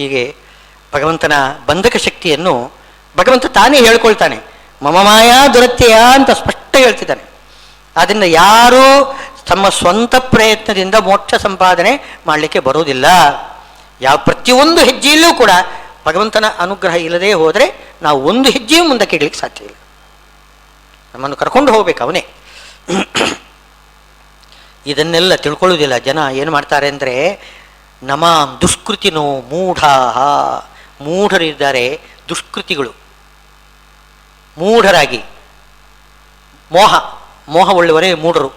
ಹೀಗೆ ಭಗವಂತನ ಬಂಧಕ ಶಕ್ತಿಯನ್ನು ಭಗವಂತ ತಾನೇ ಹೇಳ್ಕೊಳ್ತಾನೆ. ಮಮ ಮಾಯಾ ದುರತ್ಯಯ ಅಂತ ಸ್ಪಷ್ಟ ಹೇಳ್ತಿದ್ದಾನೆ. ಆದ್ದರಿಂದ ಯಾರೂ ತಮ್ಮ ಸ್ವಂತ ಪ್ರಯತ್ನದಿಂದ ಮೋಕ್ಷ ಸಂಪಾದನೆ ಮಾಡಲಿಕ್ಕೆ ಬರೋದಿಲ್ಲ. ಪ್ರತಿಯೊಂದು ಹೆಜ್ಜೆಯಲ್ಲೂ ಕೂಡ ಭಗವಂತನ ಅನುಗ್ರಹ ಇಲ್ಲದೆ ಹೋದರೆ ನಾವು ಒಂದು ಹೆಜ್ಜೆಯೂ ಮುಂದಕ್ಕೆ ಇಡಲಿಕ್ಕೆ ಸಾಧ್ಯ ಇಲ್ಲ. ನಮ್ಮನ್ನು ಕರ್ಕೊಂಡು ಹೋಗ್ಬೇಕು ಅವನೇ. ಇದನ್ನೆಲ್ಲ ತಿಳ್ಕೊಳ್ಳೋದಿಲ್ಲ ಜನ. ಏನು ಮಾಡ್ತಾರೆ ಅಂದರೆ, ನಮಾಂ ದುಷ್ಕೃತಿನೋ ಮೂಢಾಹ, ಮೂಢರಿದ್ದಾರೆ, ದುಷ್ಕೃತಿಗಳು ಮೂಢರಾಗಿ. ಮೋಹ ಉಳ್ಳವರೇ ಮೂಢರು.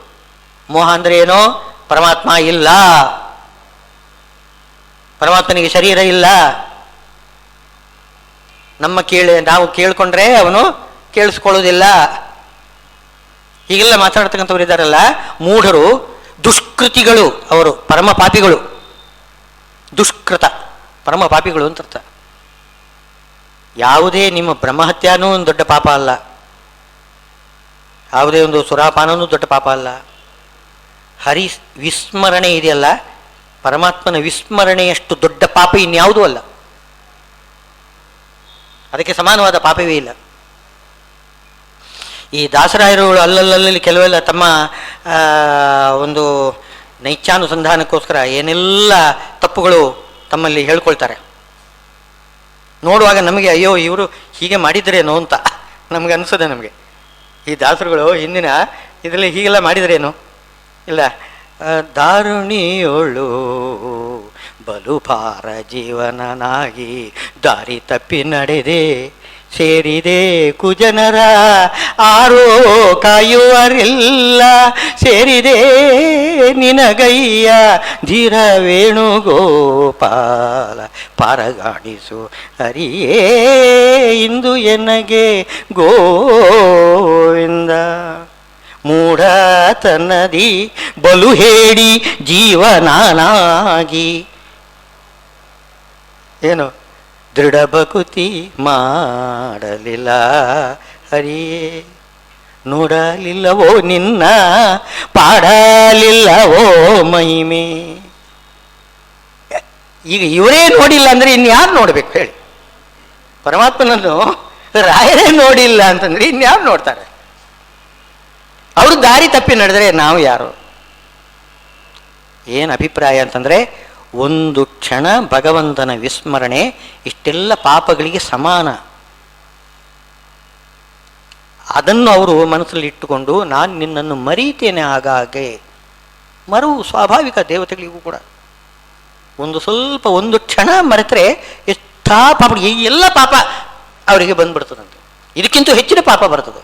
ಮೋಹ ಅಂದರೆ ಏನೋ, ಪರಮಾತ್ಮ ಇಲ್ಲ, ಪರಮಾತ್ಮನಿಗೆ ಶರೀರ ಇಲ್ಲ, ನಾವು ಕೇಳ್ಕೊಂಡ್ರೆ ಅವನು ಕೇಳಿಸ್ಕೊಳ್ಳೋದಿಲ್ಲ, ಹೀಗೆಲ್ಲ ಮಾತಾಡ್ತಕ್ಕಂಥವ್ರು ಇದ್ದಾರಲ್ಲ ಮೂಢರು, ದುಷ್ಕೃತಿಗಳು. ಅವರು ಪರಮ ಪಾಪಿಗಳು. ದುಷ್ಕೃತ ಪರಮ ಪಾಪಿಗಳು ಅಂತ ಅರ್ಥ. ಯಾವುದೇ ನಿಮ್ಮ ಬ್ರಹ್ಮಹತ್ಯಾನೂ ಒಂದು ದೊಡ್ಡ ಪಾಪ ಅಲ್ಲ, ಯಾವುದೇ ಒಂದು ಸುರಾಪಾನೂ ದೊಡ್ಡ ಪಾಪ ಅಲ್ಲ. ಹರಿ ವಿಸ್ಮರಣೆ ಇದೆಯಲ್ಲ, ಪರಮಾತ್ಮನ ವಿಸ್ಮರಣೆಯಷ್ಟು ದೊಡ್ಡ ಪಾಪ ಇನ್ಯಾವುದೂ ಅಲ್ಲ. ಅದಕ್ಕೆ ಸಮಾನವಾದ ಪಾಪವೇ ಇಲ್ಲ. ಈ ದಾಸರಾಯರುಗಳು ಅಲ್ಲಲ್ಲಿ ಕೆಲವೆಲ್ಲ ತಮ್ಮ ಒಂದು ನೈಚ್ಛಾನುಸಂಧಾನಕ್ಕೋಸ್ಕರ ಏನೆಲ್ಲ ತಪ್ಪುಗಳು ತಮ್ಮಲ್ಲಿ ಹೇಳ್ಕೊಳ್ತಾರೆ. ನೋಡುವಾಗ ನಮಗೆ ಅಯ್ಯೋ ಇವರು ಹೀಗೆ ಮಾಡಿದ್ರೇನೋ ಅಂತ ನಮಗೆ ಅನಿಸೋದೆ. ನಮಗೆ ಈ ದಾಸರುಗಳು ಹಿಂದಿನ ಇದರಲ್ಲಿ ಹೀಗೆಲ್ಲ ಮಾಡಿದ್ರೇನು ಇಲ್ಲ. ದಾರುಣಿಯೋಳು ಬಲುಪಾರ ಜೀವನನಾಗಿ ದಾರಿ ತಪ್ಪಿ ನಡೆದೆ ಸೇರಿದೆ ಕುಜನರ, ಆರೋ ಕಾಯುವರಿಲ್ಲ ಸೇರಿದೆ ನಿನಗಯ್ಯ ಧೀರ ವೇಣುಗೋಪಾಲ, ಪಾರಗಾಣಿಸು ಹರಿಯೇ ಇಂದು ಎನಗೆ ಗೋವಿಂದ. ಮೂಢ ತನ್ನದಿ ಬಲು ಹೇಳಿ ಜೀವನಾನಾಗಿ, ಏನು ದೃಢ ಭಕುತಿ ಮಾಡಲಿಲ್ಲ ಹರಿಯೇ, ನೋಡಲಿಲ್ಲವೋ ನಿನ್ನ ಪಾಡಲಿಲ್ಲವೋ ಮಹಿಮೆ. ಈಗ ಇವರೇ ನೋಡಿಲ್ಲ ಅಂದರೆ ಇನ್ಯಾರು ನೋಡ್ಬೇಕು ಹೇಳಿ? ಪರಮಾತ್ಮನನ್ನು ರಾಯರೇ ನೋಡಿಲ್ಲ ಅಂತಂದ್ರೆ ಇನ್ಯಾರು ನೋಡ್ತಾರೆ? ಅವರು ದಾರಿ ತಪ್ಪಿ ನಡೆದರೆ ನಾವು ಯಾರು? ಏನು ಅಭಿಪ್ರಾಯ ಅಂತಂದರೆ, ಒಂದು ಕ್ಷಣ ಭಗವಂತನ ವಿಸ್ಮರಣೆ ಇಷ್ಟೆಲ್ಲ ಪಾಪಗಳಿಗೆ ಸಮಾನ. ಅದನ್ನು ಅವರು ಮನಸ್ಸಲ್ಲಿ ಇಟ್ಟುಕೊಂಡು ನಾನು ನಿನ್ನನ್ನು ಮರೀತೇನೆ ಆಗಾಗೆ. ಮರವು ಸ್ವಾಭಾವಿಕ ದೇವತೆಗಳಿಗೂ ಕೂಡ. ಒಂದು ಕ್ಷಣ ಮರೆತರೆ ಎಷ್ಟಾ ಪಾಪ, ಎಲ್ಲ ಪಾಪ ಅವರಿಗೆ ಬಂದ್ಬಿಡ್ತದಂತೆ. ಇದಕ್ಕಿಂತ ಹೆಚ್ಚಿನ ಪಾಪ ಬರ್ತದೆ.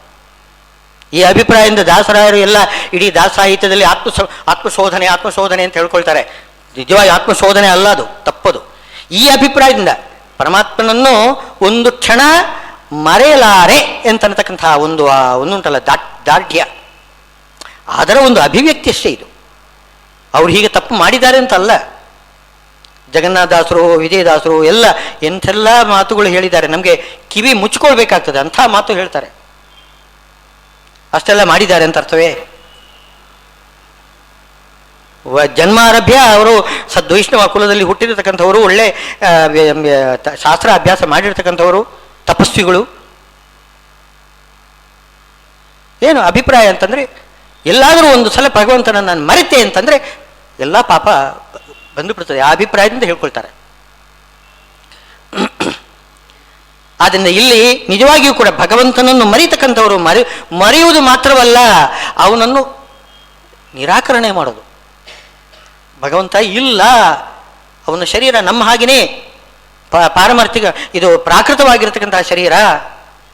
ಈ ಅಭಿಪ್ರಾಯದಿಂದ ದಾಸರಾಯರು ಎಲ್ಲ ಇಡೀ ದಾಸ ಸಾಹಿತ್ಯದಲ್ಲಿ ಆತ್ಮಶೋಧನೆ ಅಂತ ಹೇಳ್ಕೊಳ್ತಾರೆ. ನಿಜವಾಗಿ ಆತ್ಮಶೋಧನೆ ಅಲ್ಲ, ಅದು ತಪ್ಪದು. ಈ ಅಭಿಪ್ರಾಯದಿಂದ ಪರಮಾತ್ಮನನ್ನು ಒಂದು ಕ್ಷಣ ಮರೆಯಲಾರೆ ಅಂತಕ್ಕಂತಹ ಒಂದುಂಟಲ್ಲ ದಾರ್ಢ್ಯ, ಅದರ ಒಂದು ಅಭಿವ್ಯಕ್ತಿ ಅಷ್ಟೇ ಇದು. ಅವ್ರು ಹೀಗೆ ತಪ್ಪು ಮಾಡಿದ್ದಾರೆ ಅಂತಲ್ಲ. ಜಗನ್ನಾಥದಾಸರು, ವಿಜಯದಾಸರು ಎಲ್ಲ ಎಂಥೆಲ್ಲ ಮಾತುಗಳು ಹೇಳಿದ್ದಾರೆ. ನಮಗೆ ಕಿವಿ ಮುಚ್ಕೊಳ್ಬೇಕಾಗ್ತದೆ, ಅಂಥ ಮಾತು ಹೇಳ್ತಾರೆ. ಅಷ್ಟೆಲ್ಲ ಮಾಡಿದ್ದಾರೆ ಅಂತ ಅರ್ಥವೇ? ಜನ್ಮಾರಭ್ಯ ಅವರು ಸದ್ವೈಷ್ಣವ ಕುಲದಲ್ಲಿ ಹುಟ್ಟಿರತಕ್ಕಂಥವರು, ಒಳ್ಳೆ ಶಾಸ್ತ್ರ ಅಭ್ಯಾಸ ಮಾಡಿರ್ತಕ್ಕಂಥವರು, ತಪಸ್ವಿಗಳು. ಏನು ಅಭಿಪ್ರಾಯ ಅಂತಂದರೆ, ಎಲ್ಲಾದರೂ ಒಂದು ಸಲ ಭಗವಂತನ ನಾನು ಮರೆತೆ ಅಂತಂದರೆ ಎಲ್ಲ ಪಾಪ ಬಂದುಬಿಡ್ತದೆ. ಆ ಅಭಿಪ್ರಾಯದಿಂದ ಹೇಳ್ಕೊಳ್ತಾರೆ. ಆದ್ದರಿಂದ ಇಲ್ಲಿ ನಿಜವಾಗಿಯೂ ಕೂಡ ಭಗವಂತನನ್ನು ಮರೀತಕ್ಕಂಥವರು ಮರೆಯುವುದು ಮಾತ್ರವಲ್ಲ, ಅವನನ್ನು ನಿರಾಕರಣೆ ಮಾಡೋದು. ಭಗವಂತ ಇಲ್ಲ, ಅವನ ಶರೀರ ನಮ್ಮ ಹಾಗೆಯೇ ಪಾರಮಾರ್ಥಿಕ, ಇದು ಪ್ರಾಕೃತವಾಗಿರ್ತಕ್ಕಂತಹ ಶರೀರ,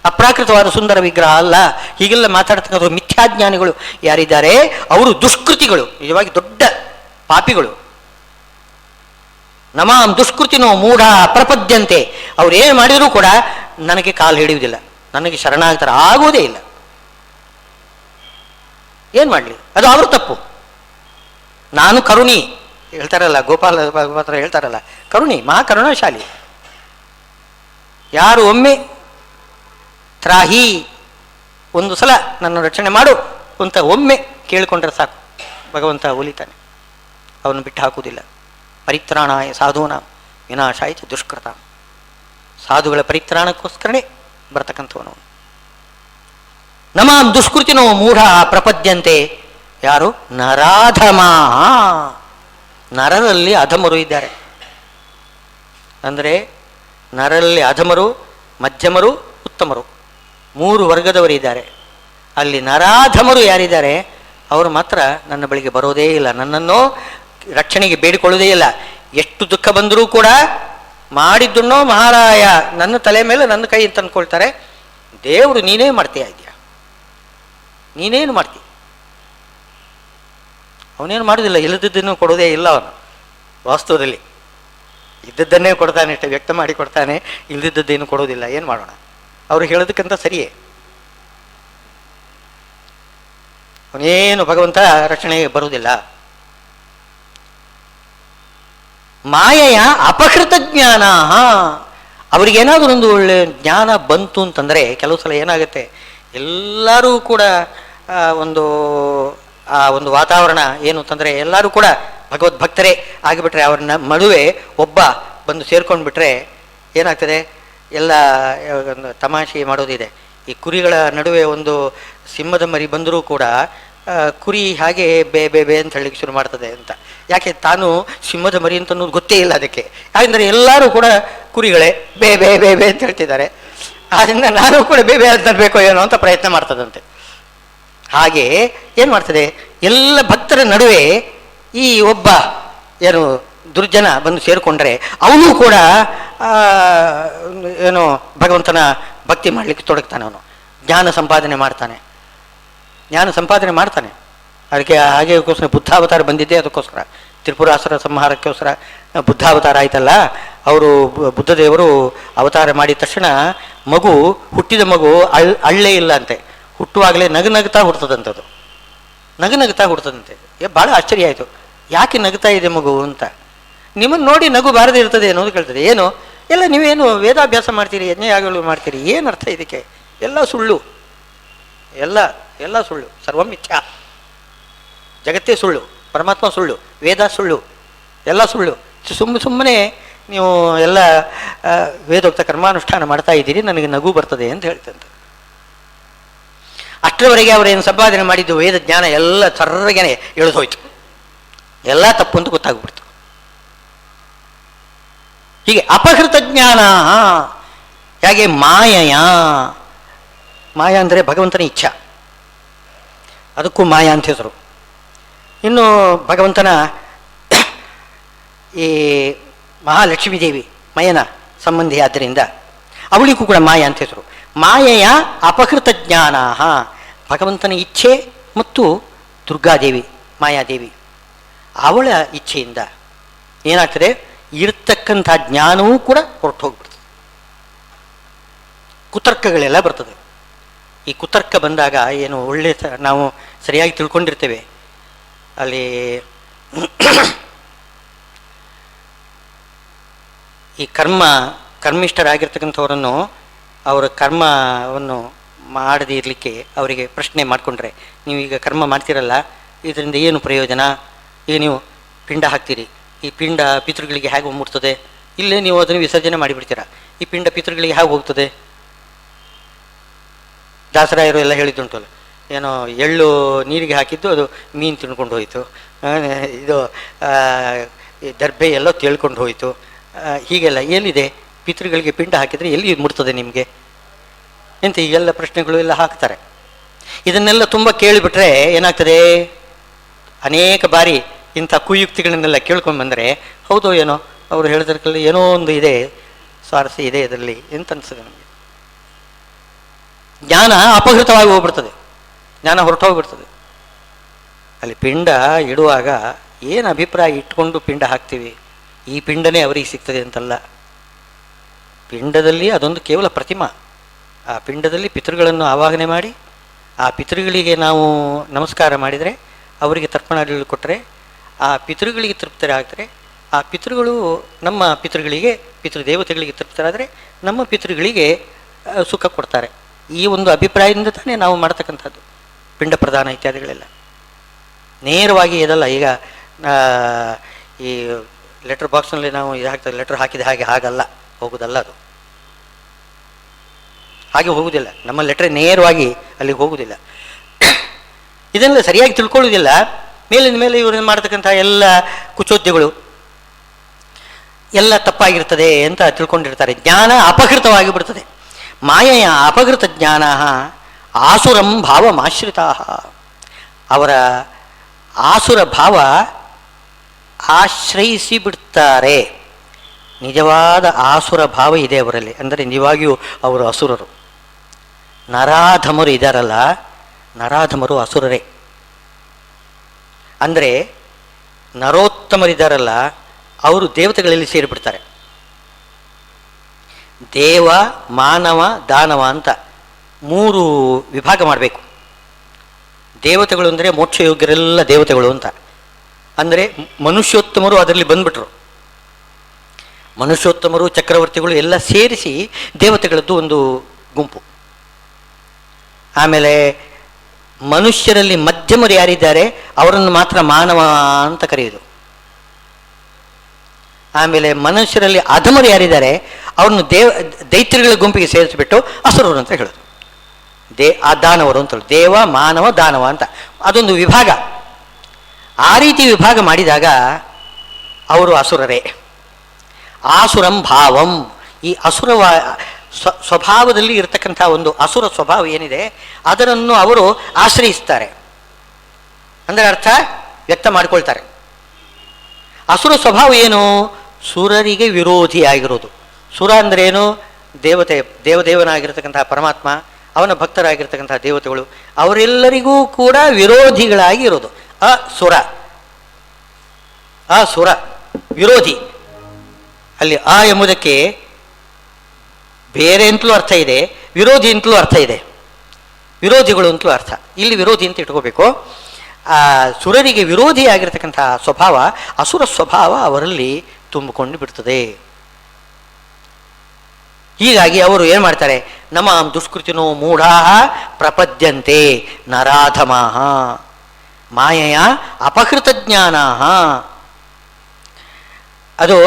ಅಪ್ರಾಕೃತವಾದ ಸುಂದರ ವಿಗ್ರಹ ಅಲ್ಲ. ಹೀಗೆಲ್ಲ ಮಾತಾಡ್ತಕ್ಕಂಥ ಮಿಥ್ಯಾಜ್ಞಾನಿಗಳು ಯಾರಿದ್ದಾರೆ ಅವರು ದುಷ್ಕೃತಿಗಳು, ನಿಜವಾಗಿ ದೊಡ್ಡ ಪಾಪಿಗಳು. ನಮಾಂ ದುಷ್ಕೃತಿನೋ ಮೂಢ ಪ್ರಪದ್ಯಂತೆ. ಅವ್ರು ಏನು ಮಾಡಿದರೂ ಕೂಡ ನನಗೆ ಕಾಲು ಹಿಡಿಯುವುದಿಲ್ಲ, ನನಗೆ ಶರಣಾಗ್ತಾರೆ ಆಗೋದೇ ಇಲ್ಲ. ಏನು ಮಾಡಲಿ? ಅದು ಅವ್ರ ತಪ್ಪು. ನಾನು ಕರುಣಿ ಹೇಳ್ತಾರಲ್ಲ, ಗೋಪಾಲ ಮಾತ್ರ ಹೇಳ್ತಾರಲ್ಲ, ಕರುಣಿ, ಮಹಾಕರುಣಾಶಾಲಿ. ಯಾರು ಒಮ್ಮೆ ತ್ರಾಹಿ, ಒಂದು ಸಲ ನನ್ನ ರಕ್ಷಣೆ ಮಾಡು ಅಂತ ಒಮ್ಮೆ ಕೇಳಿಕೊಂಡ್ರೆ ಸಾಕು, ಭಗವಂತ ಒಲಿತಾನೆ, ಅವನು ಬಿಟ್ಟು ಹಾಕುವುದಿಲ್ಲ. ಪರಿತ್ರಾಣಾಯ ಸಾಧೂನಾಂ ವಿನಾಶಾಯಿತು ದುಷ್ಕೃತ. ಸಾಧುಗಳ ಪರಿತ್ರಾಣಕ್ಕೋಸ್ಕರನೇ ಬರ್ತಕ್ಕಂಥವನು. ನಮಾಂ ದುಷ್ಕೃತಿನೋ ಮೂಢ ಪ್ರಪದ್ಯಂತೆ. ಯಾರು? ನರಾಧಮಾ. ನರರಲ್ಲಿ ಅಧಮರು ಇದ್ದಾರೆ. ಅಂದರೆ ನರರಲ್ಲಿ ಅಧಮರು, ಮಧ್ಯಮರು, ಉತ್ತಮರು, 3 ವರ್ಗದವರಿದ್ದಾರೆ. ಅಲ್ಲಿ ನರಾಧಮರು ಯಾರಿದ್ದಾರೆ ಅವರು ಮಾತ್ರ ನನ್ನ ಬಳಿಗೆ ಬರೋದೇ ಇಲ್ಲ, ನನ್ನನ್ನು ರಕ್ಷಣೆಗೆ ಬೇಡಿಕೊಳ್ಳೋದೇ ಇಲ್ಲ. ಎಷ್ಟು ದುಃಖ ಬಂದರೂ ಕೂಡ ಮಾಡಿದ್ದುಣ್ಣೋ ಮಹಾರಾಯ ನನ್ನ ತಲೆ ಮೇಲೆ ನನ್ನ ಕೈ ಅಂತ ಅಂದ್ಕೊಳ್ತಾರೆ. ದೇವರು ನೀನೇ ಮಾಡ್ತೀಯ ಇದೆಯಾ, ನೀನೇನು ಮಾಡ್ತೀಯ? ಅವನೇನು ಮಾಡೋದಿಲ್ಲ, ಇಲ್ಲದಿದ್ದನ್ನು ಕೊಡೋದೇ ಇಲ್ಲ. ಅವನು ವಾಸ್ತವದಲ್ಲಿ ಇದ್ದದ್ದನ್ನೇ ಕೊಡ್ತಾನೆ, ಅಷ್ಟೇ ವ್ಯಕ್ತ ಮಾಡಿ ಕೊಡ್ತಾನೆ, ಇಲ್ಲದಿದ್ದದ್ದೇನು ಕೊಡೋದಿಲ್ಲ. ಏನು ಮಾಡೋಣ? ಅವರು ಹೇಳೋದಕ್ಕಂತ ಸರಿಯೇ. ಅವನೇನು ಭಗವಂತ ರಕ್ಷಣೆಗೆ ಬರುವುದಿಲ್ಲ. ಮಾಯೆಯ ಅಪಹೃತ ಜ್ಞಾನ. ಅವರಿಗೇನಾದರೂ ಒಂದು ಒಳ್ಳೆ ಜ್ಞಾನ ಬಂತು ಅಂತಂದರೆ ಕೆಲವು ಸಲ ಏನಾಗುತ್ತೆ, ಎಲ್ಲರೂ ಕೂಡ ಒಂದು ವಾತಾವರಣ ಏನು ಅಂತಂದರೆ ಎಲ್ಲರೂ ಕೂಡ ಭಗವದ್ಭಕ್ತರೇ ಆಗಿಬಿಟ್ರೆ, ಅವ್ರನ್ನ ಮದುವೆ ಒಬ್ಬ ಬಂದು ಸೇರ್ಕೊಂಡು ಬಿಟ್ರೆ ಏನಾಗ್ತದೆ, ಎಲ್ಲ ಒಂದು ತಮಾಷೆ ಮಾಡೋದಿದೆ. ಈ ಕುರಿಗಳ ನಡುವೆ ಒಂದು ಸಿಂಹದ ಮರಿ ಬಂದರೂ ಕೂಡ ಕುರಿ ಹಾಗೆ ಬೇ ಬೇ ಬೇ ಅಂತ ಹೇಳಲಿಕ್ಕೆ ಶುರು ಮಾಡ್ತದೆ ಅಂತ. ಯಾಕೆ? ತಾನು ಸಿಂಹದ ಮರಿ ಅಂತ ಅನ್ನೋದು ಗೊತ್ತೇ ಇಲ್ಲ ಅದಕ್ಕೆ. ಯಾಕೆಂದರೆ ಎಲ್ಲರೂ ಕೂಡ ಕುರಿಗಳೇ ಬೇ ಬೇ ಬೇ ಬೇ ಅಂತ ಹೇಳ್ತಿದ್ದಾರೆ. ಆದ್ದರಿಂದ ನಾನು ಕೂಡ ಬೇ ಬೇ ಅಂತ ಬೇಕೋ ಏನೋ ಅಂತ ಪ್ರಯತ್ನ ಮಾಡ್ತದಂತೆ. ಹಾಗೆ ಏನು ಮಾಡ್ತದೆ, ಎಲ್ಲ ಭಕ್ತರ ನಡುವೆ ಈ ಒಬ್ಬ ಏನು ದುರ್ಜನ ಬಂದು ಸೇರಿಕೊಂಡ್ರೆ ಅವನು ಕೂಡ ಏನು ಭಗವಂತನ ಭಕ್ತಿ ಮಾಡಲಿಕ್ಕೆ ತೊಡಗ್ತಾನೆ. ಅವನು ಜ್ಞಾನ ಸಂಪಾದನೆ ಮಾಡ್ತಾನೆ. ಅದಕ್ಕೆ ಹಾಗೆಗೋಸ್ಕರ ಬುದ್ಧಾವತಾರ ಬಂದಿದ್ದೆ. ಅದಕ್ಕೋಸ್ಕರ ತ್ರಿಪುರಾಸುರ ಸಂಹಾರಕ್ಕೋಸ್ಕರ ಬುದ್ಧಾವತಾರ ಆಯ್ತಲ್ಲ. ಅವರು ಬುದ್ಧದೇವರು ಅವತಾರ ಮಾಡಿದ ತಕ್ಷಣ ಮಗು, ಹುಟ್ಟಿದ ಮಗು ಅಳ್ಳೇ ಇಲ್ಲ ಅಂತೆ. ಹುಟ್ಟುವಾಗಲೇ ನಗುತ್ತಾ ಹುಡ್ತದಂಥದ್ದು, ನಗುತ್ತಾ ಹುಡ್ತದಂತೆ. ಭಾಳ ಆಶ್ಚರ್ಯ ಆಯಿತು, ಯಾಕೆ ನಗುತ್ತಾ ಇದೆ ಮಗು ಅಂತ. ನಿಮ್ಮನ್ನು ನೋಡಿ ನಗು ಬಾರದೇ ಇರ್ತದೆ ಅನ್ನೋದು ಕೇಳ್ತದೆ. ಏನು ಎಲ್ಲ ನೀವೇನು ವೇದಾಭ್ಯಾಸ ಮಾಡ್ತೀರಿ, ಯಜ್ಞಯಾಗಗಳು ಮಾಡ್ತೀರಿ, ಏನು ಅರ್ಥ ಇದಕ್ಕೆ? ಎಲ್ಲ ಸುಳ್ಳು, ಎಲ್ಲ ಸುಳ್ಳು. ಸರ್ವ ಮಿಥ್ಯಾ. ಜಗತ್ತೇ ಸುಳ್ಳು, ಪರಮಾತ್ಮ ಸುಳ್ಳು, ವೇದ ಸುಳ್ಳು, ಎಲ್ಲ ಸುಳ್ಳು. ಸುಮ್ಮನೆ ನೀವು ಎಲ್ಲ ವೇದೋಕ್ತ ಕರ್ಮಾನುಷ್ಠಾನ ಮಾಡ್ತಾ ಇದ್ದೀರಿ, ನನಗೆ ನಗು ಬರ್ತದೆ ಅಂತ ಹೇಳ್ತಂತೆ. ಅಷ್ಟರವರೆಗೆ ಅವರೇನು ಸಂಪಾದನೆ ಮಾಡಿದ್ದು ವೇದ ಜ್ಞಾನ ಎಲ್ಲ ಸರ್ರಗೆನೆ ಇಳಿದೋಯ್ತು, ಎಲ್ಲ ತಪ್ಪು ಅಂತ ಗೊತ್ತಾಗ್ಬಿಡ್ತು. ಹೀಗೆ ಅಪಹೃತ ಜ್ಞಾನ. ಹೇಗೆ? ಮಾಯ ಅಂದರೆ ಭಗವಂತನ ಇಚ್ಛಾ, ಅದಕ್ಕೂ ಮಾಯಾ ಅಂತ ಹೆಸರು. ಇನ್ನು ಭಗವಂತನ ಈ ಮಹಾಲಕ್ಷ್ಮೀ ದೇವಿ ಮಯನ ಸಂಬಂಧಿ ಆದ್ದರಿಂದ ಅವಳಿಗೂ ಕೂಡ ಮಾಯಾ ಅಂತ ಹೆಸರು. ಮಾಯೆಯ ಅಪಹೃತ ಜ್ಞಾನ. ಭಗವಂತನ ಇಚ್ಛೆ ಮತ್ತು ದುರ್ಗಾದೇವಿ ಮಾಯಾದೇವಿ ಅವಳ ಇಚ್ಛೆಯಿಂದ ಏನಾಗ್ತದೆ, ಇರ್ತಕ್ಕಂಥ ಜ್ಞಾನವೂ ಕೂಡ ಹೊರಟು ಹೋಗ್ಬಿಡ್ತದೆ. ಕುತರ್ಕಗಳೆಲ್ಲ ಬರ್ತದೆ. ಈ ಕುತರ್ಕ ಬಂದಾಗ ಏನು ಒಳ್ಳೆ ನಾವು ಸರಿಯಾಗಿ ತಿಳ್ಕೊಂಡಿರ್ತೇವೆ. ಅಲ್ಲಿ ಈ ಕರ್ಮಿಷ್ಠರಾಗಿರ್ತಕ್ಕಂಥವರನ್ನು ಅವರ ಕರ್ಮವನ್ನು ಮಾಡದೇ ಇರಲಿಕ್ಕೆ ಅವರಿಗೆ ಪ್ರಶ್ನೆ ಮಾಡಿಕೊಂಡ್ರೆ, ನೀವೀಗ ಕರ್ಮ ಮಾಡ್ತೀರಲ್ಲ, ಇದರಿಂದ ಏನು ಪ್ರಯೋಜನ? ಈಗ ನೀವು ಪಿಂಡ ಹಾಕ್ತೀರಿ, ಈ ಪಿಂಡ ಪಿತೃಗಳಿಗೆ ಹೇಗೆ ಮುಟ್ತದೆ? ಇಲ್ಲೇ ನೀವು ಅದನ್ನು ವಿಸರ್ಜನೆ ಮಾಡಿಬಿಡ್ತೀರಾ, ಈ ಪಿಂಡ ಪಿತೃಗಳಿಗೆ ಹೇಗೆ ಹೋಗ್ತದೆ? ದಾಸರಾಯರು ಎಲ್ಲ ಹೇಳಿದ್ದುಂಟಲ್ಲ, ಏನೋ ಎಳ್ಳು ನೀರಿಗೆ ಹಾಕಿದ್ದು ಅದು ಮೀನು ತಿನ್ಕೊಂಡು ಹೋಯಿತು, ಇದು ದರ್ಬೆ ಎಲ್ಲ ತೇಳ್ಕೊಂಡು ಹೋಯಿತು, ಹೀಗೆಲ್ಲ ಎಲ್ಲಿದೆ? ಪಿತೃಗಳಿಗೆ ಪಿಂಡ ಹಾಕಿದರೆ ಎಲ್ಲಿ ಮುಟ್ತದೆ ನಿಮಗೆ ಎಂತ ಹೀಗೆಲ್ಲ ಪ್ರಶ್ನೆಗಳು ಎಲ್ಲ ಹಾಕ್ತಾರೆ. ಇದನ್ನೆಲ್ಲ ತುಂಬ ಕೇಳಿಬಿಟ್ರೆ ಏನಾಗ್ತದೆ, ಅನೇಕ ಬಾರಿ ಇಂಥ ಕುಯುಕ್ತಿಗಳನ್ನೆಲ್ಲ ಕೇಳ್ಕೊಂಡು ಬಂದರೆ ಹೌದೋ ಏನೋ ಅವರು ಹೇಳಿದ್ರಲ್ಲಿ ಏನೋ ಒಂದು ಇದೆ, ಸ್ವಾರಸ್ಯ ಇದೆ ಇದರಲ್ಲಿ ಎಂತ ಅನಿಸ್ತದೆ ನಮಗೆ. ಜ್ಞಾನ ಅಪಹೃತವಾಗಿ ಹೋಗ್ಬಿಡ್ತದೆ, ಜ್ಞಾನ ಹೊರಟು ಹೋಗ್ಬಿಡ್ತದೆ. ಅಲ್ಲಿ ಪಿಂಡ ಇಡುವಾಗ ಏನು ಅಭಿಪ್ರಾಯ ಇಟ್ಕೊಂಡು ಪಿಂಡ ಹಾಕ್ತೀವಿ, ಈ ಪಿಂಡನೇ ಅವರಿಗೆ ಸಿಗ್ತದೆ ಅಂತಲ್ಲ. ಪಿಂಡದಲ್ಲಿ ಅದೊಂದು ಕೇವಲ ಪ್ರತಿಮಾ. ಆ ಪಿಂಡದಲ್ಲಿ ಪಿತೃಗಳನ್ನು ಆವಾಹನೆ ಮಾಡಿ ಆ ಪಿತೃಗಳಿಗೆ ನಾವು ನಮಸ್ಕಾರ ಮಾಡಿದರೆ, ಅವರಿಗೆ ತರ್ಪಣ ಕೊಟ್ಟರೆ ಆ ಪಿತೃಗಳಿಗೆ ತೃಪ್ತರಾಗ್ತಾರೆ. ಆ ಪಿತೃಗಳು ನಮ್ಮ ಪಿತೃಗಳಿಗೆ, ಪಿತೃದೇವತೆಗಳಿಗೆ ತೃಪ್ತರಾದರೆ ನಮ್ಮ ಪಿತೃಗಳಿಗೆ ಸುಖ ಕೊಡ್ತಾರೆ. ಈ ಒಂದು ಅಭಿಪ್ರಾಯದಿಂದ ತಾನೇ ನಾವು ಮಾಡ್ತಕ್ಕಂಥದ್ದು ಪಿಂಡ ಪ್ರದಾನ ಇತ್ಯಾದಿಗಳೆಲ್ಲ. ನೇರವಾಗಿ ಇದಲ್ಲ. ಈಗ ಈ ಲೆಟರ್ ಬಾಕ್ಸ್ನಲ್ಲಿ ನಾವು ಇದು ಹಾಕ್ತೇವೆ, ಲೆಟರ್ ಹಾಕಿದ ಹಾಗೆ ಹಾಗಲ್ಲ, ಹೋಗೋದಲ್ಲ ಅದು, ಹಾಗೆ ಹೋಗುವುದಿಲ್ಲ. ನಮ್ಮ ಲೆಟ್ರ್ ನೇರವಾಗಿ ಅಲ್ಲಿಗೆ ಹೋಗುವುದಿಲ್ಲ. ಇದನ್ನೆಲ್ಲ ಸರಿಯಾಗಿ ತಿಳ್ಕೊಳ್ಳೋದಿಲ್ಲ. ಮೇಲಿನ ಮೇಲೆ ಇವರು ಮಾಡ್ತಕ್ಕಂಥ ಎಲ್ಲ ಕುಚೋದ್ಯಗಳು ಎಲ್ಲ ತಪ್ಪಾಗಿರ್ತದೆ ಅಂತ ತಿಳ್ಕೊಂಡಿರ್ತಾರೆ. ಜ್ಞಾನ ಅಪಹೃತವಾಗಿ ಬಿಡ್ತದೆ. ಮಾಯೆಯ ಅಪಹೃತ ಜ್ಞಾನ ಆಸುರಂ ಭಾವಮಾಶ್ರಿತಾ, ಅವರ ಆಸುರ ಭಾವ ಆಶ್ರಯಿಸಿ ಬಿಡ್ತಾರೆ. ನಿಜವಾದ ಆಸುರ ಭಾವ ಇದೆ ಅವರಲ್ಲಿ, ಅಂದರೆ ನಿಜವಾಗಿಯೂ ಅವರು ಅಸುರರು. ನರಾಧಮರು ಇದ್ದಾರಲ್ಲ, ನರಾಧಮರು ಅಸುರರೇ. ಅಂದರೆ ನರೋತ್ತಮರಿದ್ದಾರಲ್ಲ, ಅವರು ದೇವತೆಗಳಲ್ಲಿ ಸೇರಿಬಿಡ್ತಾರೆ. ದೇವ, ಮಾನವ, ದಾನವ ಅಂತ 3 ವಿಭಾಗ ಮಾಡಬೇಕು. ದೇವತೆಗಳು ಅಂದರೆ ಮೋಕ್ಷಯೋಗ್ಯರೆಲ್ಲ ದೇವತೆಗಳು ಅಂತ. ಅಂದರೆ ಮನುಷ್ಯೋತ್ತಮರು ಅದರಲ್ಲಿ ಬಂದ್ಬಿಟ್ರು. ಮನುಷ್ಯೋತ್ತಮರು, ಚಕ್ರವರ್ತಿಗಳು ಎಲ್ಲ ಸೇರಿಸಿ ದೇವತೆಗಳದ್ದು ಒಂದು ಗುಂಪು. ಆಮೇಲೆ ಮನುಷ್ಯರಲ್ಲಿ ಮಧ್ಯಮರು ಯಾರಿದ್ದಾರೆ ಅವರನ್ನು ಮಾತ್ರ ಮಾನವ ಅಂತ ಕರೆಯುವುದು. ಆಮೇಲೆ ಮನುಷ್ಯರಲ್ಲಿ ಅಧಮರು ಯಾರಿದ್ದಾರೆ ಅವ್ರನ್ನು ದೈತ್ಯಗಳ ಗುಂಪಿಗೆ ಸೇರಿಸಿಬಿಟ್ಟು ಅಸುರರು ಅಂತ ಹೇಳೋದು. ದಾನವರು ಅಂತ ಹೇಳೋದು. ದೇವ, ಮಾನವ, ದಾನವ ಅಂತ ಅದೊಂದು ವಿಭಾಗ. ಆ ರೀತಿ ವಿಭಾಗ ಮಾಡಿದಾಗ ಅವರು ಅಸುರರೇ. ಆಸುರಂ ಭಾವಂ, ಈ ಅಸುರ ಸ್ವಭಾವದಲ್ಲಿ ಇರತಕ್ಕಂಥ ಒಂದು ಅಸುರ ಸ್ವಭಾವ ಏನಿದೆ ಅದನ್ನು ಅವರು ಆಶ್ರಯಿಸ್ತಾರೆ. ಅಂದರೆ ಅರ್ಥ ವ್ಯಕ್ತ ಮಾಡಿಕೊಳ್ತಾರೆ. ಅಸುರ ಸ್ವಭಾವ ಏನು? ಸುರರಿಗೆ ವಿರೋಧಿಯಾಗಿರೋದು. ಸುರ ಅಂದರೆ ಏನು? ದೇವದೇವನಾಗಿರ್ತಕ್ಕಂಥ ಪರಮಾತ್ಮ, ಅವನ ಭಕ್ತರಾಗಿರ್ತಕ್ಕಂಥ ದೇವತೆಗಳು, ಅವರೆಲ್ಲರಿಗೂ ಕೂಡ ವಿರೋಧಿಗಳಾಗಿ ಇರೋದು ಅಸುರ. ಅಸುರ ವಿರೋಧಿ. ಅಲ್ಲಿ ಎಂಬುದಕ್ಕೆ ಬೇರೆ ಅಂತಲೂ ಅರ್ಥ ಇದೆ, ವಿರೋಧಿ ಅಂತಲೂ ಅರ್ಥ ಇದೆ. ವಿರೋಧಿಗಳು ಅಂತಲೂ ಅರ್ಥ. ಇಲ್ಲಿ ವಿರೋಧಿ ಅಂತ ಇಟ್ಕೋಬೇಕು. ಸುರರಿಗೆ ವಿರೋಧಿಯಾಗಿರ್ತಕ್ಕಂಥ ಸ್ವಭಾವ, ಅಸುರ ಸ್ವಭಾವ ಅವರಲ್ಲಿ ತುಂಬಿಕೊಂಡು ಬಿಡ್ತದೆ. ಹೀಗಾಗಿ ಅವರು ಏನು ಮಾಡ್ತಾರೆ? ನಮಾಂ ದುಷ್ಕೃತಿನೋ ಮೂಢಾ ಪ್ರಪದ್ಯಂತೆ ನರಾಧಮಾಃ ಮಾಯೆಯ ಅಪಹೃತ ಜ್ಞಾನ. ಅದು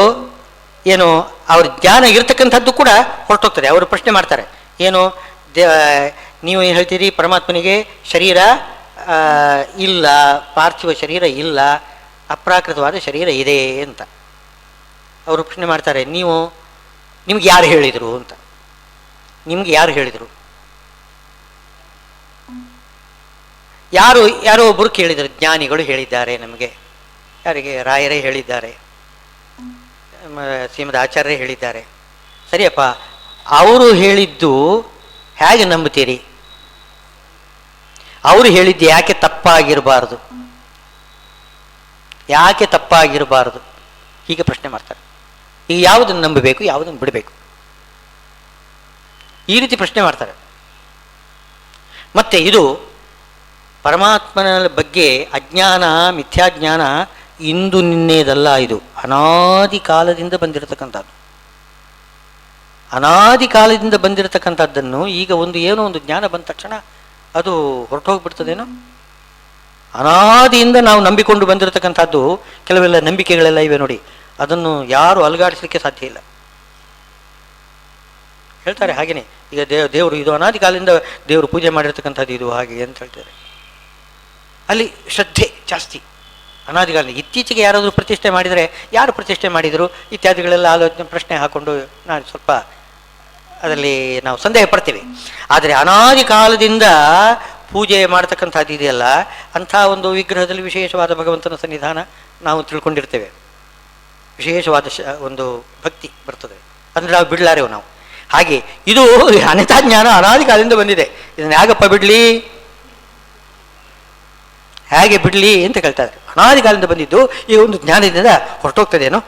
ಏನು, ಅವ್ರ ಜ್ಞಾನ ಇರತಕ್ಕಂಥದ್ದು ಕೂಡ ಹೊರಟೋಗ್ತದೆ. ಅವರು ಪ್ರಶ್ನೆ ಮಾಡ್ತಾರೆ, ಏನು ನೀವು ಏನು ಹೇಳ್ತೀರಿ, ಪರಮಾತ್ಮನಿಗೆ ಶರೀರ ಇಲ್ಲ, ಪಾರ್ಥಿವ ಶರೀರ ಇಲ್ಲ, ಅಪ್ರಾಕೃತವಾದ ಶರೀರ ಇದೆ ಅಂತ ಅವರು ಪ್ರಶ್ನೆ ಮಾಡ್ತಾರೆ. ನಿಮ್ಗೆ ಯಾರು ಹೇಳಿದರು ಅಂತ. ನಿಮ್ಗೆ ಯಾರು ಹೇಳಿದರು? ಯಾರೋ ಒಬ್ಬರು ಕೇಳಿದರು. ಜ್ಞಾನಿಗಳು ಹೇಳಿದ್ದಾರೆ ನಮಗೆ. ಯಾರಿಗೆ? ರಾಯರೇ ಹೇಳಿದ್ದಾರೆ, ಶ್ರೀಮದ್ ಆಚಾರ್ಯರೇ ಹೇಳಿದ್ದಾರೆ. ಸರಿಯಪ್ಪ, ಅವರು ಹೇಳಿದ್ದು ಹೇಗೆ ನಂಬುತ್ತೀರಿ? ಅವರು ಹೇಳಿದ್ದು ಯಾಕೆ ತಪ್ಪಾಗಿರಬಾರ್ದು? ಯಾಕೆ ತಪ್ಪಾಗಿರಬಾರ್ದು? ಹೀಗೆ ಪ್ರಶ್ನೆ ಮಾಡ್ತಾರೆ. ಈಗ ಯಾವುದನ್ನು ನಂಬಬೇಕು, ಯಾವುದನ್ನು ಬಿಡಬೇಕು? ಈ ರೀತಿ ಪ್ರಶ್ನೆ ಮಾಡ್ತಾರೆ. ಮತ್ತೆ ಇದು ಪರಮಾತ್ಮನ ಬಗ್ಗೆ ಅಜ್ಞಾನ, ಮಿಥ್ಯಾಜ್ಞಾನ ಇಂದು ನಿನ್ನೆದಲ್ಲ. ಇದು ಅನಾದಿ ಕಾಲದಿಂದ ಬಂದಿರತಕ್ಕಂಥದ್ದು. ಅನಾದಿ ಕಾಲದಿಂದ ಬಂದಿರತಕ್ಕಂಥದ್ದನ್ನು ಈಗ ಏನೋ ಒಂದು ಜ್ಞಾನ ಬಂದ ತಕ್ಷಣ ಅದು ಹೊರಟೋಗ್ಬಿಡ್ತದೇನೋ. ಅನಾದಿಯಿಂದ ನಾವು ನಂಬಿಕೊಂಡು ಬಂದಿರತಕ್ಕಂಥದ್ದು ಕೆಲವೆಲ್ಲ ನಂಬಿಕೆಗಳೆಲ್ಲ ಇವೆ ನೋಡಿ, ಅದನ್ನು ಯಾರು ಅಲುಗಾಡಿಸಲಿಕ್ಕೆ ಸಾಧ್ಯ ಇಲ್ಲ. ಹೇಳ್ತಾರೆ ಹಾಗೇನೆ, ಈಗ ದೇವರು ಇದು ಅನಾದಿ ಕಾಲದಿಂದ ದೇವರು ಪೂಜೆ ಮಾಡಿರ್ತಕ್ಕಂಥದ್ದು ಇದು ಹಾಗೆ ಅಂತ ಹೇಳ್ತಾರೆ. ಅಲ್ಲಿ ಶ್ರದ್ಧೆ ಜಾಸ್ತಿ ಅನಾದಿಕಾಲ. ಇತ್ತೀಚೆಗೆ ಯಾರಾದರೂ ಪ್ರತಿಷ್ಠೆ ಮಾಡಿದರೆ, ಯಾರು ಪ್ರತಿಷ್ಠೆ ಮಾಡಿದರು ಇತ್ಯಾದಿಗಳೆಲ್ಲ ಆಲೋಚನೆ ಪ್ರಶ್ನೆ ಹಾಕ್ಕೊಂಡು ನಾನು ಸ್ವಲ್ಪ ಅದರಲ್ಲಿ ನಾವು ಸಂದೇಹ ಪಡ್ತೇವೆ. ಆದರೆ ಅನಾದಿ ಕಾಲದಿಂದ ಪೂಜೆ ಮಾಡ್ತಕ್ಕಂಥದ್ದು ಇದೆಯಲ್ಲ, ಅಂಥ ಒಂದು ವಿಗ್ರಹದಲ್ಲಿ ವಿಶೇಷವಾದ ಭಗವಂತನ ಸನ್ನಿಧಾನ ನಾವು ತಿಳ್ಕೊಂಡಿರ್ತೇವೆ. ವಿಶೇಷವಾದ ಒಂದು ಭಕ್ತಿ ಬರ್ತದೆ, ಅಂದರೆ ನಾವು ಬಿಡಲಾರೆವು ನಾವು. ಹಾಗೆ ಇದು ಅನ್ಯಥಾ ಜ್ಞಾನ ಅನಾದಿ ಕಾಲದಿಂದ ಬಂದಿದೆ. ಇದನ್ನು ಹೇಗಪ್ಪ ಬಿಡಲಿ, ಹೇಗೆ ಬಿಡಲಿ ಅಂತ ಕೇಳ್ತಾ ಇದ್ದಾರೆ. ಅನಾದಿ ಕಾಲದಿಂದ ಬಂದಿದ್ದು ಈ ಒಂದು ಜ್ಞಾನದಿಂದ ಹೊರಟೋಗ್ತದೇನೋ?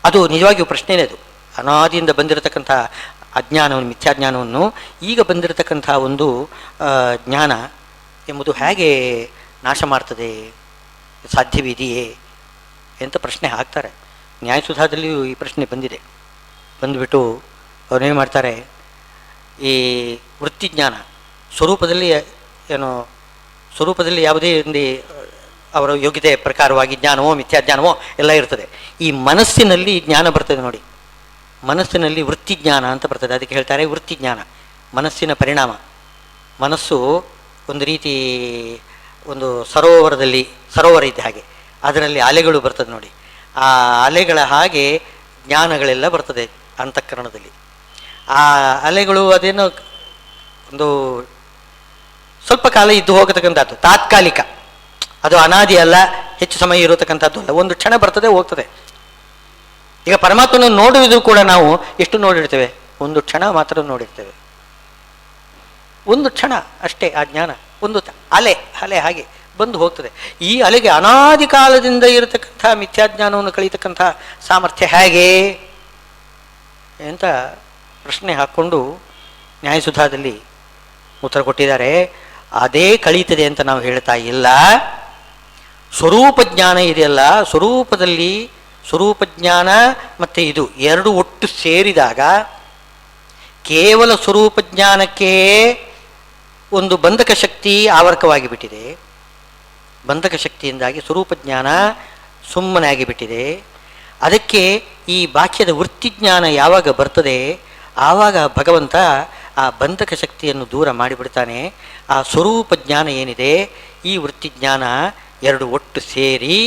ಅದು ನಿಜವಾಗಿಯೂ ಪ್ರಶ್ನೆನೇ. ಅದು ಅನಾದಿಯಿಂದ ಬಂದಿರತಕ್ಕಂಥ ಅಜ್ಞಾನವನ್ನು, ಮಿಥ್ಯಾಜ್ಞಾನವನ್ನು ಈಗ ಬಂದಿರತಕ್ಕಂಥ ಒಂದು ಜ್ಞಾನ ಎಂಬುದು ಹೇಗೆ ನಾಶ ಮಾಡ್ತದೆ, ಸಾಧ್ಯವಿದೆಯೇ ಅಂತ ಪ್ರಶ್ನೆ ಹಾಕ್ತಾರೆ. ನ್ಯಾಯಸುಧಾದಲ್ಲಿಯೂ ಈ ಪ್ರಶ್ನೆ ಬಂದಿದೆ. ಬಂದುಬಿಟ್ಟು ಅವರೇನು ಮಾಡ್ತಾರೆ, ಈ ವೃತ್ತಿಜ್ಞಾನ ಸ್ವರೂಪದಲ್ಲಿ ಯಾವುದೇ ಒಂದು ಅವರ ಯೋಗ್ಯತೆ ಪ್ರಕಾರವಾಗಿ ಜ್ಞಾನವೋ ಮಿಥ್ಯಾಜ್ಞಾನವೋ ಎಲ್ಲ ಇರ್ತದೆ. ಈ ಮನಸ್ಸಿನಲ್ಲಿ ಜ್ಞಾನ ಬರ್ತದೆ ನೋಡಿ, ಮನಸ್ಸಿನಲ್ಲಿ ವೃತ್ತಿ ಜ್ಞಾನ ಅಂತ ಬರ್ತದೆ. ಅದಕ್ಕೆ ಹೇಳ್ತಾರೆ ವೃತ್ತಿ ಜ್ಞಾನ, ಮನಸ್ಸಿನ ಪರಿಣಾಮ. ಮನಸ್ಸು ಒಂದು ರೀತಿ ಒಂದು ಸರೋವರ ಇದ್ದ ಹಾಗೆ, ಅದರಲ್ಲಿ ಅಲೆಗಳು ಬರ್ತದೆ ನೋಡಿ. ಆ ಅಲೆಗಳ ಹಾಗೆ ಜ್ಞಾನಗಳೆಲ್ಲ ಬರ್ತದೆ ಅಂತಃಕರಣದಲ್ಲಿ. ಆ ಅಲೆಗಳು ಅದೇನೋ ಒಂದು ಸ್ವಲ್ಪ ಕಾಲ ಇದ್ದು ಹೋಗತಕ್ಕಂಥದ್ದು, ತಾತ್ಕಾಲಿಕ. ಅದು ಅನಾದಿ ಅಲ್ಲ, ಹೆಚ್ಚು ಸಮಯ ಇರತಕ್ಕಂಥದ್ದು ಅಲ್ಲ, ಒಂದು ಕ್ಷಣ ಬರ್ತದೆ ಹೋಗ್ತದೆ. ಈಗ ಪರಮಾತ್ಮನ ನೋಡುವುದು ಕೂಡ ನಾವು ಎಷ್ಟು ನೋಡಿರ್ತೇವೆ? ಒಂದು ಕ್ಷಣ ಮಾತ್ರ ನೋಡಿರ್ತೇವೆ, ಒಂದು ಕ್ಷಣ ಅಷ್ಟೇ. ಆ ಜ್ಞಾನ ಒಂದು ಅಲೆ ಹಾಗೆ ಬಂದು ಹೋಗ್ತದೆ. ಈ ಅಲೆಗೆ ಅನಾದಿ ಕಾಲದಿಂದ ಇರತಕ್ಕಂಥ ಮಿಥ್ಯಾಜ್ಞಾನವನ್ನು ಕಳೀತಕ್ಕಂಥ ಸಾಮರ್ಥ್ಯ ಹೇಗೆ ಅಂತ ಪ್ರಶ್ನೆ ಹಾಕ್ಕೊಂಡು ನ್ಯಾಯಸುಧಾದಲ್ಲಿ ಉತ್ತರ ಕೊಟ್ಟಿದ್ದಾರೆ. ಅದೇ ಕಳೀತದೆ ಅಂತ ನಾವು ಹೇಳ್ತಾ ಇಲ್ಲ. ಸ್ವರೂಪ ಜ್ಞಾನ ಇದೆಯಲ್ಲ, ಸ್ವರೂಪ ಜ್ಞಾನ ಮತ್ತು ಇದು ಎರಡು ಒಟ್ಟು ಸೇರಿದಾಗ ಕೇವಲ ಸ್ವರೂಪ ಜ್ಞಾನಕ್ಕೆ ಒಂದು ಬಂಧಕ ಶಕ್ತಿ ಆವರ್ಕವಾಗಿ ಬಿಟ್ಟಿದೆ. ಬಂಧಕ ಶಕ್ತಿಯಿಂದಾಗಿ ಸ್ವರೂಪ ಜ್ಞಾನ ಸುಮ್ಮನೆ ಆಗಿಬಿಟ್ಟಿದೆ. ಅದಕ್ಕೆ ಈ ಬಾಕ್ಯದ ವೃತ್ತಿ ಜ್ಞಾನ ಯಾವಾಗ ಬರ್ತದೆ ಆವಾಗ ಭಗವಂತ ಆ ಬಂಧಕ ಶಕ್ತಿಯನ್ನು ದೂರ ಮಾಡಿಬಿಡ್ತಾನೆ. ಆ ಸ್ವರೂಪ ಜ್ಞಾನ ಏನಿದೆ, ಈ ವೃತ್ತಿ ಜ್ಞಾನ ಎರಡು ಒಟ್ಟು ಸೇರಿ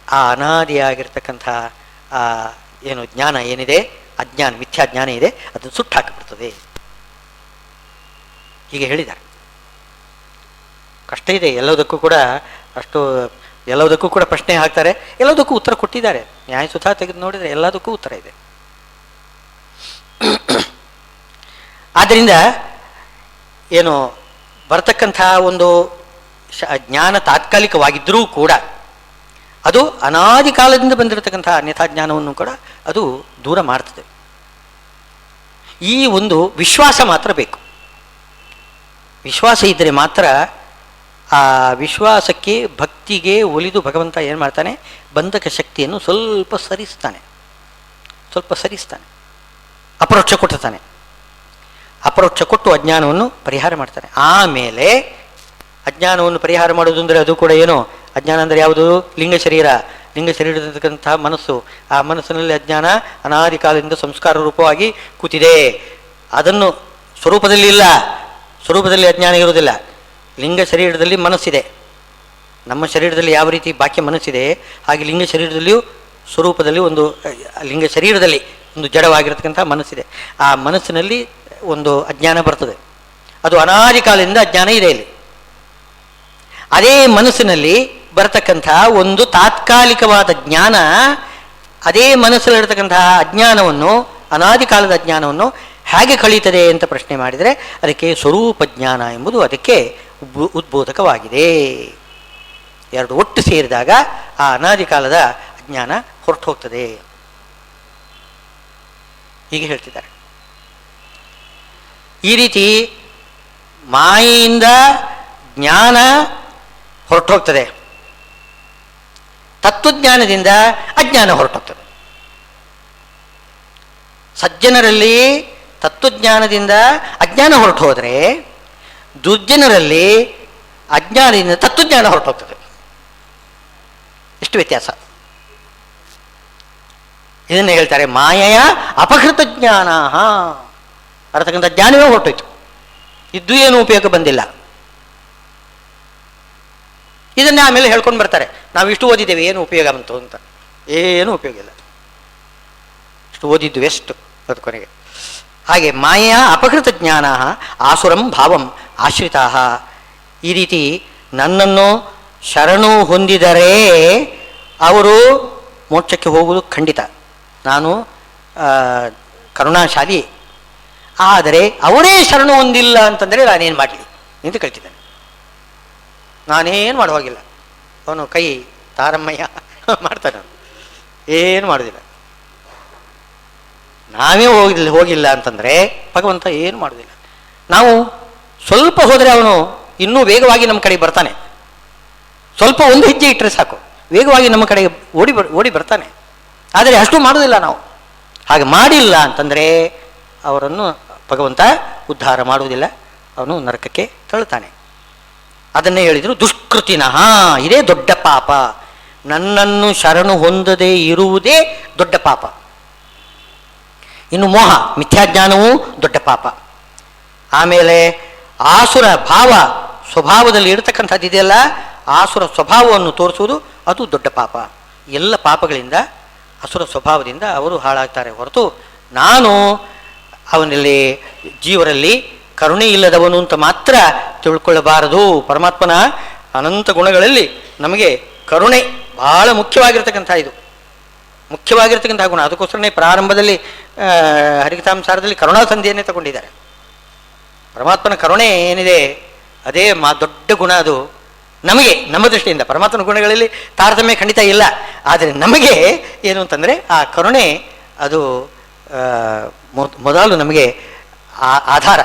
ಆ ಅನಾದಿಯಾಗಿರ್ತಕ್ಕಂಥ ಆ ಏನು ಜ್ಞಾನ ಏನಿದೆ, ಅಜ್ಞಾನ ಮಿಥ್ಯಾಜ್ಞಾನ ಇದೆ, ಅದನ್ನು ಸುಟ್ಟು ಹಾಕಿಬಿಡ್ತದೆ. ಹೀಗೆ ಹೇಳಿದ್ದಾರೆ. ಕಷ್ಟ ಇದೆ ಎಲ್ಲದಕ್ಕೂ ಕೂಡ, ಎಲ್ಲದಕ್ಕೂ ಕೂಡ ಪ್ರಶ್ನೆ ಹಾಕ್ತಾರೆ, ಎಲ್ಲದಕ್ಕೂ ಉತ್ತರ ಕೊಟ್ಟಿದ್ದಾರೆ. ನ್ಯಾಯಸುಧಾ ತೆಗೆದು ನೋಡಿದರೆ ಎಲ್ಲದಕ್ಕೂ ಉತ್ತರ ಇದೆ. ಆದ್ದರಿಂದ ಏನು ಬರ್ತಕ್ಕಂಥ ಒಂದು ಜ್ಞಾನ ತಾತ್ಕಾಲಿಕವಾಗಿದ್ದರೂ ಕೂಡ ಅದು ಅನಾದಿ ಕಾಲದಿಂದ ಬಂದಿರತಕ್ಕಂಥ ಅನ್ಯಥಾ ಜ್ಞಾನವನ್ನು ಕೂಡ ಅದು ದೂರ ಮಾಡ್ತದೆ. ಈ ಒಂದು ವಿಶ್ವಾಸ ಮಾತ್ರ ಬೇಕು. ವಿಶ್ವಾಸ ಇದ್ದರೆ ಮಾತ್ರ ಆ ವಿಶ್ವಾಸಕ್ಕೆ ಭಕ್ತಿಗೆ ಒಲಿದು ಭಗವಂತ ಏನು ಮಾಡ್ತಾನೆ, ಬಂಧಕ ಶಕ್ತಿಯನ್ನು ಸ್ವಲ್ಪ ಸರಿಸ್ತಾನೆ, ಅಪರೋಕ್ಷ ಕೊಡ್ತಾನೆ. ಅಪರೋಕ್ಷ ಕೊಟ್ಟು ಅಜ್ಞಾನವನ್ನು ಪರಿಹಾರ ಮಾಡ್ತಾನೆ. ಆಮೇಲೆ ಅಜ್ಞಾನವನ್ನು ಪರಿಹಾರ ಮಾಡೋದು ಅಂದರೆ ಅದು ಕೂಡ ಏನು, ಅಜ್ಞಾನ ಅಂದರೆ ಯಾವುದು? ಲಿಂಗ ಶರೀರದಕ್ಕಂಥ ಮನಸ್ಸು. ಆ ಮನಸ್ಸಿನಲ್ಲಿ ಅಜ್ಞಾನ ಅನಾದಿ ಕಾಲದಿಂದ ಸಂಸ್ಕಾರ ರೂಪವಾಗಿ ಕೂತಿದೆ. ಅದನ್ನು ಸ್ವರೂಪದಲ್ಲಿ ಅಜ್ಞಾನ ಇರುವುದಿಲ್ಲ. ಲಿಂಗ ಶರೀರದಲ್ಲಿ ಮನಸ್ಸಿದೆ. ನಮ್ಮ ಶರೀರದಲ್ಲಿ ಯಾವ ರೀತಿ ಬಾಕ್ಯ ಮನಸ್ಸಿದೆ, ಹಾಗೆ ಲಿಂಗ ಶರೀರದಲ್ಲಿಯೂ ಸ್ವರೂಪದಲ್ಲಿ ಲಿಂಗ ಶರೀರದಲ್ಲಿ ಒಂದು ಜಡವಾಗಿರತಕ್ಕಂಥ ಮನಸ್ಸಿದೆ. ಆ ಮನಸ್ಸಿನಲ್ಲಿ ಒಂದು ಅಜ್ಞಾನ ಬರ್ತದೆ. ಅದು ಅನಾದಿ ಕಾಲದಿಂದ ಅಜ್ಞಾನ ಇದೆ ಇಲ್ಲಿ. ಅದೇ ಮನಸ್ಸಿನಲ್ಲಿ ಬರತಕ್ಕಂಥ ಒಂದು ತಾತ್ಕಾಲಿಕವಾದ ಜ್ಞಾನ, ಅದೇ ಮನಸ್ಸಲ್ಲಿರತಕ್ಕಂತಹ ಅಜ್ಞಾನವನ್ನು, ಅನಾದಿ ಕಾಲದ ಅಜ್ಞಾನವನ್ನು ಹೇಗೆ ಕಳೀತದೆ ಅಂತ ಪ್ರಶ್ನೆ ಮಾಡಿದರೆ ಅದಕ್ಕೆ ಸ್ವರೂಪ ಜ್ಞಾನ ಎಂಬುದು ಅದಕ್ಕೆ ಉದ್ಬೋಧಕವಾಗಿದೆ. ಎರಡು ಒಟ್ಟು ಸೇರಿದಾಗ ಆ ಅನಾದಿ ಕಾಲದ ಅಜ್ಞಾನ ಹೊರಟು ಹೋಗ್ತದೆ. ಹೀಗೆ ಹೇಳ್ತಿದ್ದಾರೆ. ಈ ರೀತಿ ಮಾಯೆಯಿಂದ ಜ್ಞಾನ ಹೊರಟು ಹೋಗ್ತದೆ, ತತ್ವಜ್ಞಾನದಿಂದ ಅಜ್ಞಾನ ಹೊರಟೋಗ್ತದೆ. ಸಜ್ಜನರಲ್ಲಿ ತತ್ವಜ್ಞಾನದಿಂದ ಅಜ್ಞಾನ ಹೊರಟು ಹೋದರೆ, ದುರ್ಜನರಲ್ಲಿ ಅಜ್ಞಾನದಿಂದ ತತ್ವಜ್ಞಾನ ಹೊರಟೋಗ್ತದೆ. ಎಷ್ಟು ವ್ಯತ್ಯಾಸ! ಇದನ್ನು ಹೇಳ್ತಾರೆ ಮಾಯೆಯ ಅಪಹೃತ ಜ್ಞಾನ. ಬರತಕ್ಕಂಥ ಜ್ಞಾನವೇ ಹೊರಟೋಯ್ತು, ಇದ್ದು ಏನು ಉಪಯೋಗ ಬಂದಿಲ್ಲ. ಇದನ್ನೇ ಆಮೇಲೆ ಹೇಳ್ಕೊಂಡು ಬರ್ತಾರೆ, ನಾವು ಇಷ್ಟು ಓದಿದ್ದೇವೆ ಏನು ಉಪಯೋಗ ಬಂತು ಅಂತ. ಏನು ಉಪಯೋಗ ಇಲ್ಲ, ಇಷ್ಟು ಓದಿದ್ದು ಎಷ್ಟು ಅದು ಕೊನೆಗೆ. ಹಾಗೆ ಮಾಯೆಯ ಅಪಹೃತ ಜ್ಞಾನ ಆಸುರಂ ಭಾವಂ ಆಶ್ರಿತಾ. ಈ ರೀತಿ ನನ್ನನ್ನು ಶರಣು ಹೊಂದಿದರೆ ಅವರು ಮೋಕ್ಷಕ್ಕೆ ಹೋಗುವುದು ಖಂಡಿತ. ನಾನು ಕರುಣಾಶಾಲಿ. ಆದರೆ ಅವರೇ ಶರಣು ಹೊಂದಿಲ್ಲ ಅಂತಂದರೆ ನಾನೇನು ಮಾಡಲಿ ಅಂತ ಕೇಳ್ತಿದ್ದಾನೆ. ನಾನೇನು ಮಾಡೋ ಹೋಗಿಲ್ಲ. ಅವನು ಕೈ ತಾರಮ್ಮಯ್ಯ ಮಾಡ್ತಾನೆ, ಏನು ಮಾಡೋದಿಲ್ಲ. ನಾವೇ ಹೋಗಿಲ್ಲ ಅಂತಂದರೆ ಭಗವಂತ ಏನು ಮಾಡೋದಿಲ್ಲ. ನಾವು ಸ್ವಲ್ಪ ಹೋದರೆ ಅವನು ಇನ್ನೂ ವೇಗವಾಗಿ ನಮ್ಮ ಕಡೆಗೆ ಬರ್ತಾನೆ. ಸ್ವಲ್ಪ ಒಂದು ಹೆಜ್ಜೆ ಇಟ್ಟರೆ ಸಾಕು, ವೇಗವಾಗಿ ನಮ್ಮ ಕಡೆಗೆ ಓಡಿ ಬರ್ತಾನೆ. ಆದರೆ ಅಷ್ಟು ಮಾಡೋದಿಲ್ಲ ನಾವು. ಹಾಗೆ ಮಾಡಿಲ್ಲ ಅಂತಂದರೆ ಅವರನ್ನು ಭಗವಂತ ಉದ್ಧಾರ ಮಾಡುವುದಿಲ್ಲ, ಅವನು ನರಕಕ್ಕೆ ತಳ್ಳುತ್ತಾನೆ. ಅದನ್ನೇ ಹೇಳಿದರು ದುಷ್ಕೃತಿನಃ. ಇದೇ ದೊಡ್ಡ ಪಾಪ. ನನ್ನನ್ನು ಶರಣು ಹೊಂದದೇ ಇರುವುದೇ ದೊಡ್ಡ ಪಾಪ. ಇನ್ನು ಮೋಹ, ಮಿಥ್ಯಾಜ್ಞಾನವೂ ದೊಡ್ಡ ಪಾಪ. ಆಮೇಲೆ ಆಸುರ ಭಾವ, ಸ್ವಭಾವದಲ್ಲಿ ಇರತಕ್ಕಂಥದ್ದು ಇದೆಯಲ್ಲ, ಆಸುರ ಸ್ವಭಾವವನ್ನು ತೋರಿಸುವುದು ಅದು ದೊಡ್ಡ ಪಾಪ. ಎಲ್ಲ ಪಾಪಗಳಿಂದ, ಅಸುರ ಸ್ವಭಾವದಿಂದ ಅವರು ಹಾಳಾಗ್ತಾರೆ ಹೊರತು ನಾನು ಅವನಲ್ಲಿ ಜೀವರಲ್ಲಿ ಕರುಣೆ ಇಲ್ಲದವನು ಅಂತ ಮಾತ್ರ ತಿಳ್ಕೊಳ್ಳಬಾರದು. ಪರಮಾತ್ಮನ ಅನಂತ ಗುಣಗಳಲ್ಲಿ ನಮಗೆ ಕರುಣೆ ಬಹಳ ಮುಖ್ಯವಾಗಿರ್ತಕ್ಕಂಥ, ಇದು ಮುಖ್ಯವಾಗಿರ್ತಕ್ಕಂಥ ಗುಣ. ಅದಕ್ಕೋಸ್ಕರನೇ ಪ್ರಾರಂಭದಲ್ಲಿ ಹರಿಕಥಾಂಸಾರದಲ್ಲಿ ಕರುಣಾಸಂಧಿಯನ್ನೇ ತಗೊಂಡಿದ್ದಾರೆ. ಪರಮಾತ್ಮನ ಕರುಣೆ ಏನಿದೆ ಅದೇ ದೊಡ್ಡ ಗುಣ. ಅದು ನಮಗೆ, ನಮ್ಮ ದೃಷ್ಟಿಯಿಂದ ಪರಮಾತ್ಮನ ಗುಣಗಳಲ್ಲಿ ತಾರತಮ್ಯ ಖಂಡಿತ ಇಲ್ಲ. ಆದರೆ ನಮಗೆ ಏನು ಅಂತಂದರೆ ಆ ಕರುಣೆ ಅದು ಮೊದಲು ನಮಗೆ ಆಧಾರ.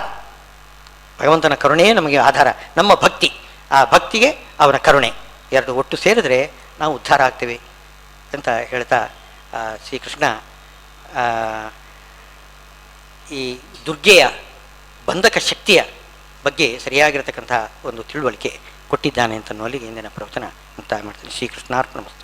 ಭಗವಂತನ ಕರುಣೆಯೇ ನಮಗೆ ಆಧಾರ. ನಮ್ಮ ಭಕ್ತಿ, ಆ ಭಕ್ತಿಗೆ ಅವನ ಕರುಣೆ ಎರಡು ಒಟ್ಟು ಸೇರಿದ್ರೆ ನಾವು ಉದ್ಧಾರ ಆಗ್ತೇವೆ ಅಂತ ಹೇಳ್ತಾ ಶ್ರೀಕೃಷ್ಣ ಈ ದುರ್ಗೆಯ ಬಂಧಕ ಶಕ್ತಿಯ ಬಗ್ಗೆ ಸರಿಯಾಗಿರತಕ್ಕಂಥ ಒಂದು ತಿಳುವಳಿಕೆ ಕೊಟ್ಟಿದ್ದಾನೆ ಅಂತನ್ನುವಲ್ಲಿಗೆ ಇಂದಿನ ಪ್ರವಚನ ಮುಕ್ತಾಯ ಮಾಡ್ತೀನಿ. ಶ್ರೀಕೃಷ್ಣಾರ್ಪಣಮಸ್ತು.